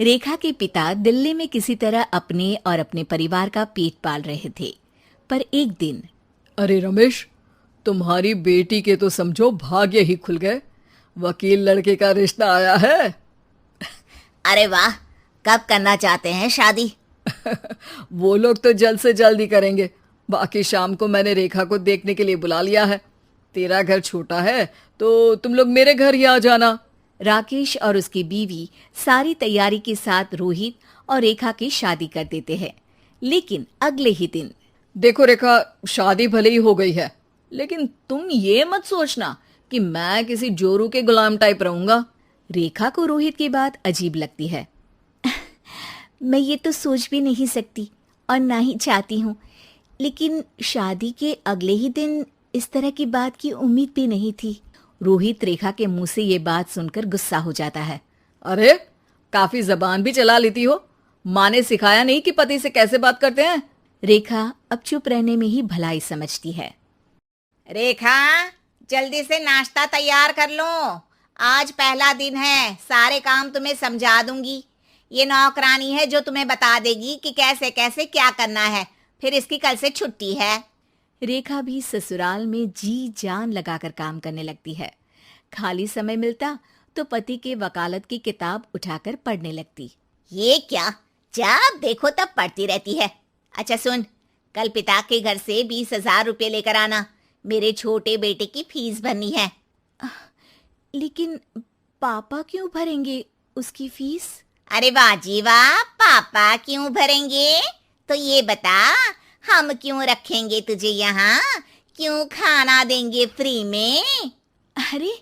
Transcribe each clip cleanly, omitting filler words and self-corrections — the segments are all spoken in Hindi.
रेखा के पिता दिल्ली में किसी तरह अपने और अपने परिवार का पेट पाल रहे थे। पर एक दिन, अरे रमेश, तुम्हारी बेटी के तो समझो भाग्य ही खुल गए। वकील लड़के का रिश्ता आया है। अरे वाह, कब करना चाहते हैं शादी? वो लोग तो जल्द से जल्द ही करेंगे। बाकी शाम को मैंने रेखा को देखने के लिए बुला लिया है। तेरा घर छोटा है तो तुम लोग मेरे घर ही आ जाना। राकेश और उसकी बीवी सारी तैयारी के साथ रोहित और रेखा की शादी कर देते हैं। लेकिन अगले ही दिन, देखो रेखा, शादी भले ही हो गई है, लेकिन तुम ये मत सोचना कि मैं किसी जोरू के गुलाम टाइप रहूंगा। रेखा को रोहित की बात अजीब लगती है। मैं ये तो सोच भी नहीं सकती और ना ही चाहती हूँ, लेकिन शादी के अगले ही दिन इस तरह की बात की उम्मीद भी नहीं थी। रोहित रेखा के मुंह से ये बात सुनकर गुस्सा हो जाता है। अरे, काफी जबान भी चला लेती हो। माँ ने सिखाया नहीं कि पति से कैसे बात करते हैं? रेखा अब चुप रहने में ही भलाई समझती है। रेखा, जल्दी से नाश्ता तैयार कर लो। आज पहला दिन है, सारे काम तुम्हें समझा दूंगी। ये नौकरानी है जो तुम्हें बता देगी कि कैसे कैसे क्या करना है। फिर इसकी कल से छुट्टी है। रेखा भी ससुराल में जी जान लगाकर काम करने लगती है। खाली समय मिलता तो पति के वकालत की किताब उठाकर पढ़ने लगती। ये क्या, जब देखो तब पढ़ती रहती है। अच्छा सुन, कल पिता के घर से 20,000 रुपये लेकर आना। मेरे छोटे बेटे की फीस भरनी है। लेकिन पापा क्यों भरेंगे उसकी फीस? अरे वाह जी वाह, पापा क्यों भरेंगे? तो ये बता, हम क्यों रखेंगे तुझे यहाँ? क्यों खाना देंगे फ्री में? अरे,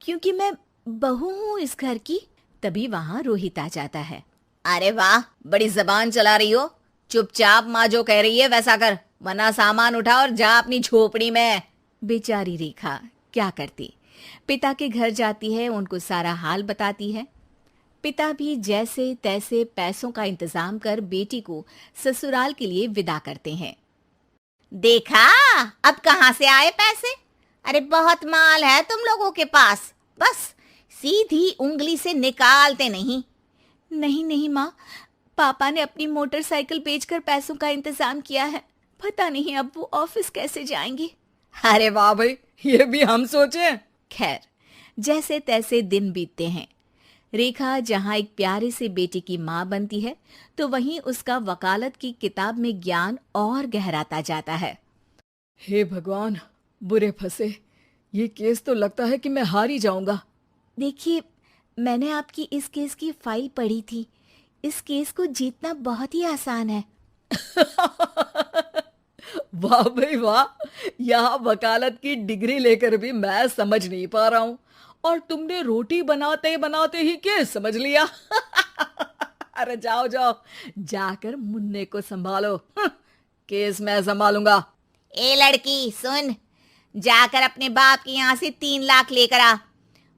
क्योंकि मैं बहू हूँ इस घर की। तभी वहाँ रोहित आ जाता है। अरे वाह, बड़ी जबान चला रही हो। चुपचाप माँ जो कह रही है वैसा कर, वरना सामान उठा और जा अपनी झोपड़ी में। बेचारी रेखा क्या करती, पिता के घर जाती है, उनको सारा हाल बताती है। पिता भी जैसे तैसे पैसों का इंतजाम कर बेटी को ससुराल के लिए विदा करते हैं। देखा, अब कहाँ से आए पैसे? अरे बहुत माल है तुम लोगों के पास, बस सीधी उंगली से निकालते नहीं। नहीं नहीं माँ, पापा ने अपनी मोटरसाइकिल बेचकर पैसों का इंतजाम किया है। पता नहीं अब वो ऑफिस कैसे जाएंगे। अरे वाह भाई, ये भी हम सोचे। खैर, जैसे तैसे दिन बीतते हैं। रेखा जहाँ एक प्यारे से बेटे की माँ बनती है, तो वहीं उसका वकालत की किताब में ज्ञान और गहराता जाता है। हे भगवान, बुरे फंसे। ये केस तो लगता है कि मैं हार ही जाऊंगा। देखिए, मैंने आपकी इस केस की फाइल पढ़ी थी। इस केस को जीतना बहुत ही आसान है। वाह भाई वाह, यहाँ वकालत की डिग्री लेकर भी मैं समझ नहीं पा रहा हूँ, और तुमने रोटी बनाते बनाते ही केस समझ लिया। अरे जाओ जाओ, जाकर मुन्ने को संभालो। केस मैं संभालूंगा। ए लड़की सुन, जाकर अपने बाप के यहाँ से 3 लाख लेकर आ।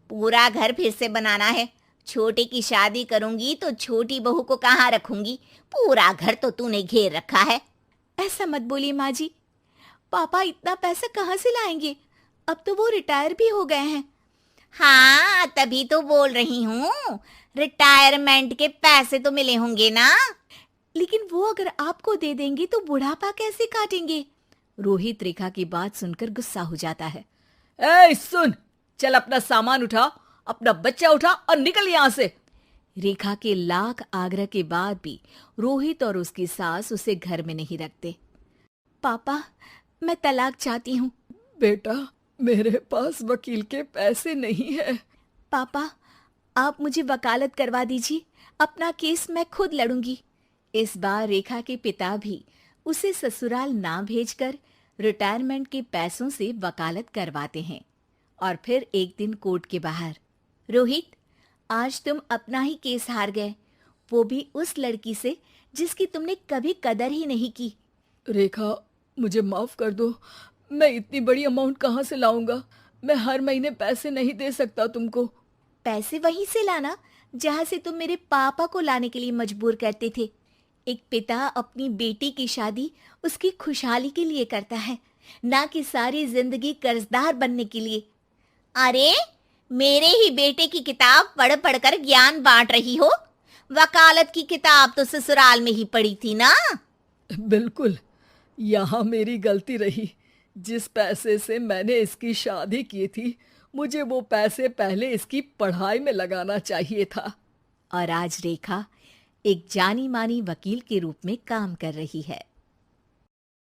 पूरा घर फिर से बनाना है। छोटे की शादी करूंगी तो छोटी बहू को कहाँ रखूंगी? पूरा घर तो तूने घेर रखा है। ऐसा मत बोलिए माँ जी, पापा इतना पैसा कहाँ से लाएंगे? अब तो वो रिटायर भी हो गए हैं। हाँ, तभी तो बोल रही हूँ, रिटायरमेंट के पैसे तो मिले होंगे ना। लेकिन वो अगर आपको दे देंगे तो बुढ़ापा कैसे काटेंगे? रोहित रेखा की बात सुनकर गुस्सा हो जाता है। ए सुन, चल अपना सामान उठा, अपना बच्चा उठा और निकल यहाँ से। रेखा के लाख आग्रह के बाद भी रोहित और उसकी सास उसे घर में नहीं रखते। पापा, मैं तलाक चाहती हूँ। बेटा, मेरे पास वकील के पैसे नहीं है। पापा, आप मुझे वकालत करवा दीजिए, अपना केस मैं खुद लड़ूंगी। इस बार रेखा के पिता भी उसे ससुराल ना भेजकर रिटायरमेंट के पैसों से वकालत करवाते हैं। और फिर एक दिन कोर्ट के बाहर, रोहित, आज तुम अपना ही केस हार गए, वो भी उस लड़की से जिसकी तुमने कभी कदर ही नहीं की। रेखा, मुझे माफ कर दो। मैं इतनी बड़ी अमाउंट कहाँ से लाऊंगा? मैं हर महीने पैसे नहीं दे सकता तुमको। पैसे वहीं से लाना जहाँ से तुम मेरे पापा को लाने के लिए मजबूर करते थे। एक पिता अपनी बेटी की शादी उसकी खुशहाली के लिए करता है, ना कि सारी जिंदगी कर्जदार बनने के लिए। अरे, मेरे ही बेटे की किताब पढ़ पढ़ कर ज्ञान बांट रही हो। वकालत की किताब तो ससुराल में ही पड़ी थी ना। बिल्कुल, यहाँ मेरी गलती रही। जिस पैसे से मैंने इसकी शादी की थी, मुझे वो पैसे पहले इसकी पढ़ाई में लगाना चाहिए था। और आज रेखा एक जानी मानी वकील के रूप में काम कर रही है।